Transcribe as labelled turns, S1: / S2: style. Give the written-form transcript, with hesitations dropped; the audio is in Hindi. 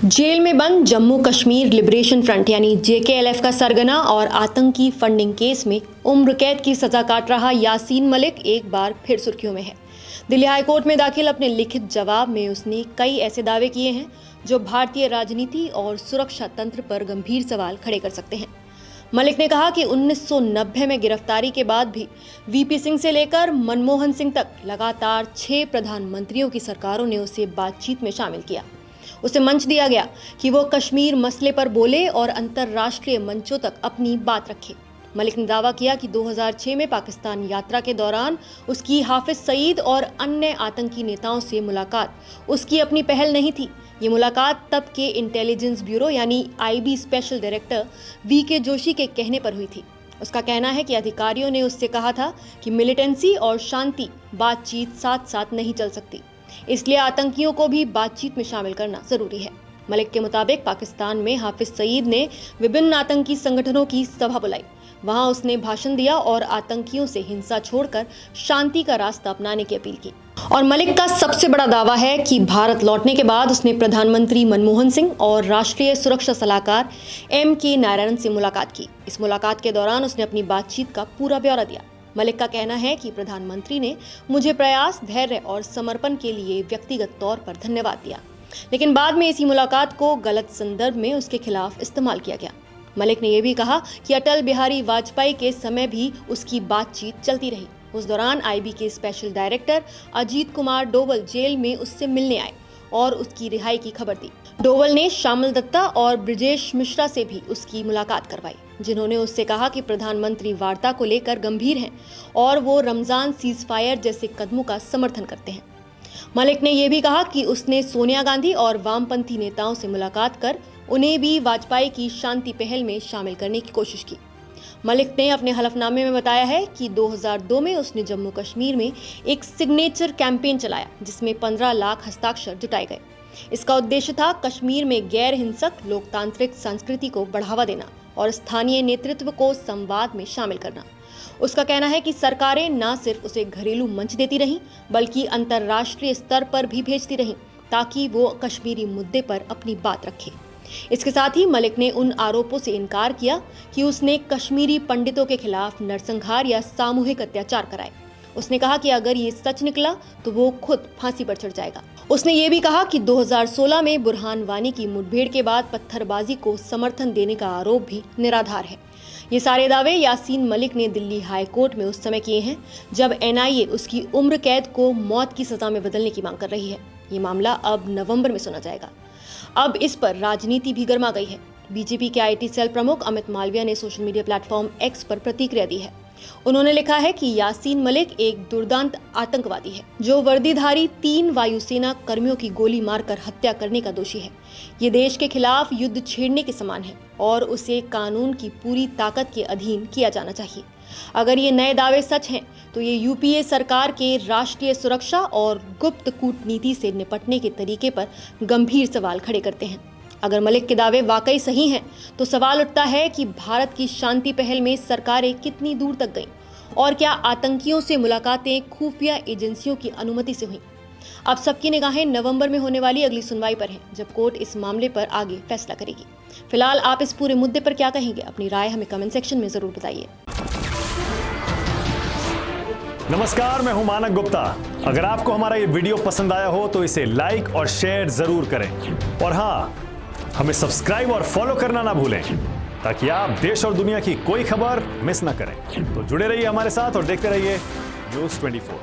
S1: जेल में बंद जम्मू कश्मीर लिबरेशन फ्रंट यानी जेकेएलएफ का सरगना और आतंकी फंडिंग केस में उम्र कैद की सजा काट रहा यासीन मलिक एक बार फिर सुर्खियों में है। दिल्ली हाईकोर्ट में दाखिल अपने लिखित जवाब में उसने कई ऐसे दावे किए हैं जो भारतीय राजनीति और सुरक्षा तंत्र पर गंभीर सवाल खड़े कर सकते हैं। मलिक ने कहा कि 1990 में गिरफ्तारी के बाद भी वीपी सिंह से लेकर मनमोहन सिंह तक लगातार 6 प्रधानमंत्रियों की सरकारों ने उसे बातचीत में शामिल किया। उसे मंच दिया गया कि वो कश्मीर मसले पर बोले और अंतर्राष्ट्रीय मंचों तक अपनी बात रखे। मलिक ने दावा किया कि 2006 में पाकिस्तान यात्रा के दौरान उसकी हाफिज सईद और अन्य आतंकी नेताओं से मुलाकात उसकी अपनी पहल नहीं थी। ये मुलाकात तब के इंटेलिजेंस ब्यूरो यानी IB special director VK Joshi के कहने पर हुई थी। उसका कहना है कि अधिकारियों ने उससे कहा था कि मिलिटेंसी और शांति बातचीत साथ साथ नहीं चल सकती, इसलिए आतंकियों को भी बातचीत में शामिल करना जरूरी है। मलिक के मुताबिक पाकिस्तान में हाफिज सईद ने विभिन्न आतंकी संगठनों की सभा बुलाई। वहां उसने भाषण दिया और आतंकियों से हिंसा छोड़कर शांति का रास्ता अपनाने की अपील की। और मलिक का सबसे बड़ा दावा है कि भारत लौटने के बाद उसने प्रधानमंत्री मनमोहन सिंह और राष्ट्रीय सुरक्षा सलाहकार MK नारायणन से मुलाकात की। इस मुलाकात के दौरान उसने अपनी बातचीत का पूरा ब्यौरा दिया। मलिक का कहना है कि प्रधानमंत्री ने मुझे प्रयास, धैर्य और समर्पण के लिए व्यक्तिगत तौर पर धन्यवाद दिया, लेकिन बाद में इसी मुलाकात को गलत संदर्भ में उसके खिलाफ इस्तेमाल किया गया। मलिक ने यह भी कहा कि अटल बिहारी वाजपेयी के समय भी उसकी बातचीत चलती रही। उस दौरान आईबी के special director Ajit Kumar Doval jail में उससे मिलने आए और उसकी रिहाई की खबर दी। डोवल ने श्यामल दत्ता और ब्रिजेश मिश्रा से भी उसकी मुलाकात करवाई, जिन्होंने उससे कहा कि प्रधानमंत्री वार्ता को लेकर गंभीर हैं और वो रमजान सीजफायर जैसे कदमों का समर्थन करते हैं। मलिक ने यह भी कहा कि उसने सोनिया गांधी और वामपंथी नेताओं से मुलाकात कर उन्हें भी वाजपेयी की शांति पहल में शामिल करने की कोशिश की। मलिक ने अपने हलफनामे में बताया है कि 2002 में उसने जम्मू कश्मीर में एक सिग्नेचर कैंपेन चलाया, जिसमें 15 लाख हस्ताक्षर जुटाए गए। इसका उद्देश्य था कश्मीर में गैर हिंसक लोकतांत्रिक संस्कृति को बढ़ावा देना और स्थानीय नेतृत्व को संवाद में शामिल करना। उसका कहना है कि सरकारें न सिर्फ उसे घरेलू मंच देती रहीं, बल्कि अंतर्राष्ट्रीय स्तर पर भी भेजती रहीं, ताकि वो कश्मीरी मुद्दे पर अपनी बात रखे। इसके साथ ही मलिक ने उन आरोपों से इनकार किया कि उसने कश्मीरी पंडितों के खिलाफ नरसंहार या सामूहिक अत्याचार कराए। उसने कहा कि अगर ये सच निकला तो वो खुद फांसी पर चढ़ जाएगा। उसने ये भी कहा कि 2016 में बुरहान वानी की मुठभेड़ के बाद पत्थरबाजी को समर्थन देने का आरोप भी निराधार है। ये सारे दावे यासीन मलिक ने दिल्ली हाई कोर्ट में उस समय किए हैं जब NIA उसकी उम्र कैद को मौत की सजा में बदलने की मांग कर रही है। ये मामला अब नवंबर में सुना जाएगा। अब इस पर राजनीति भी गर्मा गई है। बीजेपी के IT सेल प्रमुख अमित मालविया ने सोशल मीडिया प्लेटफॉर्म X पर प्रतिक्रिया दी है। उन्होंने लिखा है कि यासीन मलिक एक दुर्दांत आतंकवादी है जो वर्दीधारी 3 वायुसेना कर्मियों की गोली मारकर हत्या करने का दोषी है। ये देश के खिलाफ युद्ध छेड़ने के समान है और उसे कानून की पूरी ताकत के अधीन किया जाना चाहिए। अगर ये नए दावे सच हैं तो ये UPA सरकार के राष्ट्रीय सुरक्षा और गुप्त कूटनीति से निपटने के तरीके पर गंभीर सवाल खड़े करते हैं। अगर मलिक के दावे वाकई सही हैं तो सवाल उठता है कि भारत की शांति पहल में सरकारें कितनी दूर तक गईं और क्या आतंकियों से मुलाकातें खुफिया एजेंसियों की अनुमति से हुईं। अब सबकी निगाहें नवंबर में होने वाली अगली सुनवाई पर हैं, जब कोर्ट इस मामले पर आगे फैसला करेगी। फिलहाल आप इस पूरे मुद्दे पर क्या कहेंगे? अपनी राय हमें कमेंट सेक्शन में जरूर बताइए।
S2: नमस्कार, मैं हूं मानक गुप्ता। अगर आपको हमारा ये वीडियो पसंद आया हो तो इसे लाइक और शेयर जरूर करें और हाँ, हमें सब्सक्राइब और फॉलो करना ना भूलें ताकि आप देश और दुनिया की कोई खबर मिस ना करें। तो जुड़े रहिए हमारे साथ और देखते रहिए News 24।